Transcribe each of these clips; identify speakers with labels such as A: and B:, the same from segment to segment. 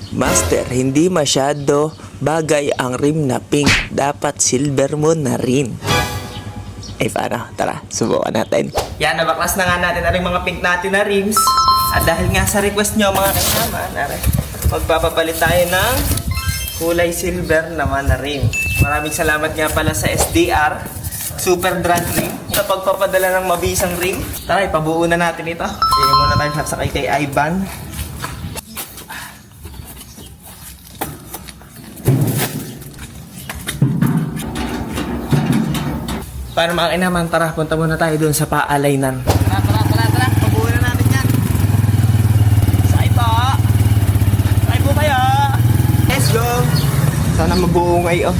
A: Master, hindi masyado bagay ang rim na pink. Dapat silver mo na rin. Ay, paano? Tara, subukan natin. Yan, nabaklas na nga natin na rin mga pink natin na rims. At dahil nga sa request nyo mga kasama, magpapapalit tayo ng kulay silver naman na rim. Maraming salamat nga pala sa SDR, Super Drag Rim, sa pagpapadala ng mabisang rim. Tara, ipabuo na natin ito. Sige muna tayo sakay kay Ivan. Para mga naman, tara, punta muna tayo doon sa paalaynan. Tara. Pabuo na natin yan. Sakay po. Sakay po kayo. Let's go. Sana mabuo ngayon.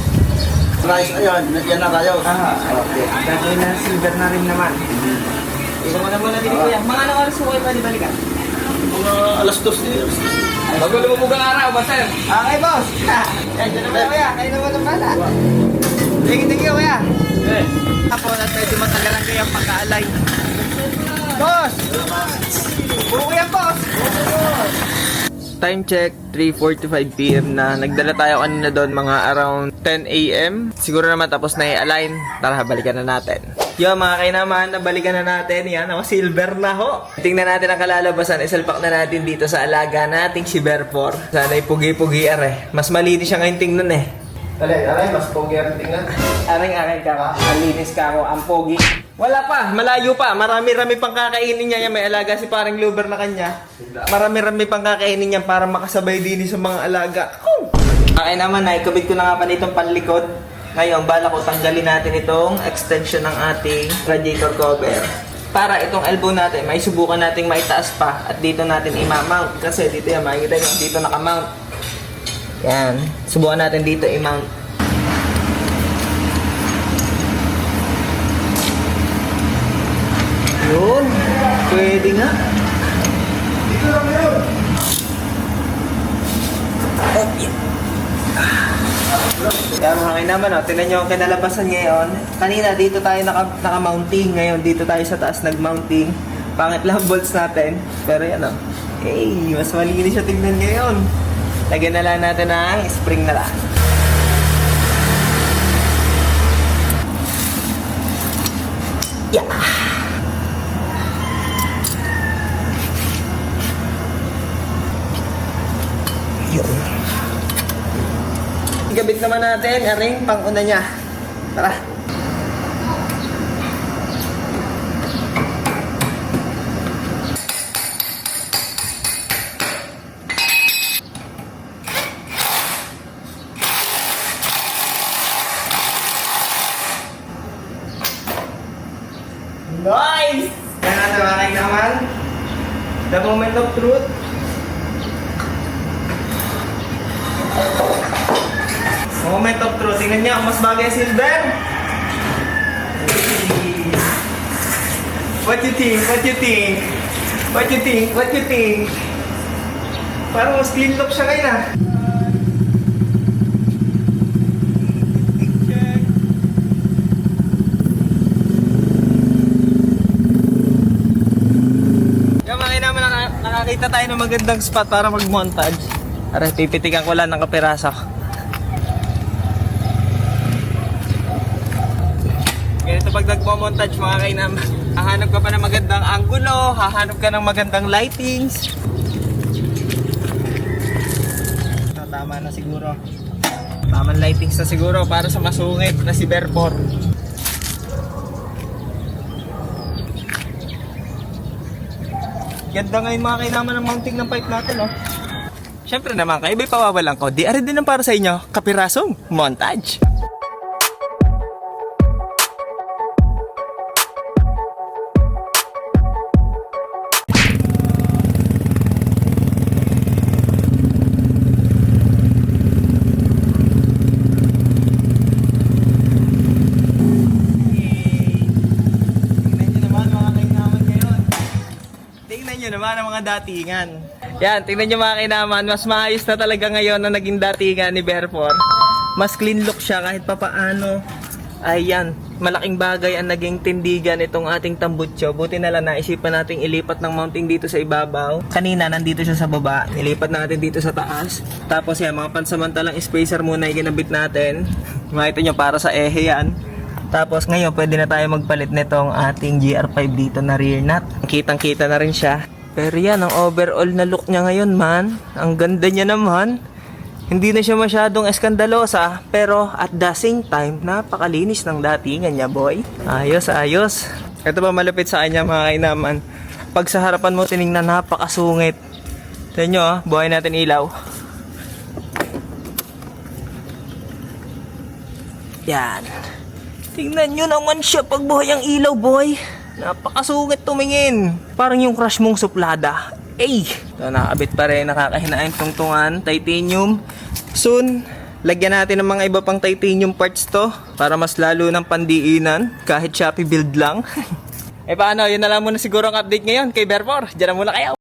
B: Rice, ayun, nagyan na tayo.
A: Okay. Gagawin na silver na rin naman. Ikaw muna din kuya. Mga anong oras mo kayo balikan?
B: Mga alas 2 din.
A: Bago lumubog ang araw, master. Okay, boss. Yan, dyan na kuya. Kayo naman ang bala. Thank you, kuya. Apo na medyo matagalan kayo ang pagkaalay. Boss! Buo yan, boss! Time check, 3:45 PM na. Nagdala tayo kanina doon mga around 10 AM. Siguro naman tapos na i-align. Tara, balikan na natin. Yo, mga kainaman, nabalikan na natin. Yan, silver na ho. Tingnan natin ang kalalabasan. Isalpak na natin dito sa alaga nating si Berfor. Sana'y pugi-pugi Mas malinis siya ngayon tingnan eh.
B: Aray, mas pogi ang tingnan.
A: Aring-aring ka ka. Malinis ka ako. Ang pogi. Wala pa. Malayo pa. Marami-rami pang kakainin niya. Yan, may alaga si parang Luber na kanya. Marami-rami pang kakainin niya para makasabay din sa mga alaga. Okay naman, naikabit ko na nga pa nitong panlikod. Ngayon, bala ko tanggalin natin itong extension ng ating radiator cover. Para itong elbow natin, may subukan nating maitaas pa. At dito natin i-mount. Kasi dito yan, makikita nyo, dito naka-mount. Yan. Subukan natin dito i-mount. Yun. Pwede nga.
B: Dito lang yun.
A: Kaya mga kainaman, tingnan nyo ang kinalabasan ngayon. Kanina dito tayo naka-mounting. Ngayon dito tayo sa taas nag-mounting. Pangit lang bolts natin. Pero yan o. Hey, mas malinis siya tingnan ngayon. Lagyan na lang natin ng spring na lang. Yeah! Yun. Igabit naman natin, aring pang-una niya. Tara! Nice! Yan ang naman naman. The moment of truth. Moment of truth. Tingnan niyo, mas bagay silver. What you think? What you think? What you think? What you think? Parang mas clean look siya ngayon ah. Nakakita tayo ng magandang spot para mag-montage. Aray, pipitikan ko lang ng kapiraso. Ganito pag nag-montage mga kainam, hahanap ka pa ng magandang angulo, hahanap ka ng magandang lightings. Tama na siguro. Tamang lightings na siguro para sa masungit na si Berfor. Ganda ngayon mga kailangan ng mounting ng pipe natin, oh. Siyempre naman, kayo ba'y pawawalan ko? Di arin din ang para sa inyo, kapirasong montage. Naman ang mga datingan. Yan, tingnan nyo mga kainaman, mas maayos na talaga ngayon na naging datingan ni Berfor. Mas clean look siya kahit papaano. Ayan, malaking bagay ang naging tindigan itong ating tambutso. Buti na lang naisipan nating ilipat ng mounting dito sa ibabaw. Kanina nandito siya sa baba, nilipat natin dito sa taas. Tapos yan, mga pansamantalang spacer muna yung ginabit natin. Makita nyo, para sa ehe yan. Tapos ngayon pwede na tayo magpalit nitong ating GR5 dito na rear nut. Kitang kita na rin siya. Pero yan, ang overall na look niya ngayon man. Ang ganda niya naman. Hindi na siya masyadong eskandalosa, pero at the same time, napakalinis ng datingan niya, boy. Ayos, ayos. Ito ba malupit sa kanya, mga kainaman? Pag sa harapan mo tinignan, napakasungit. Tignan nyo, buhay natin ilaw. Yan. Tingnan nyo naman siya pag buhay ang ilaw, boy. Napakasungit tumingin. Parang yung crush mong suplada. Ay! Ito, nakabit pa rin, nakakahinain tungtungan, titanium. Soon, lagyan natin ng mga iba pang titanium parts to para mas lalo ng pandiinan kahit Shopee build lang. Eh paano, yun na lang muna siguro ang update ngayon kay Berfor. Diyan na muna kayo.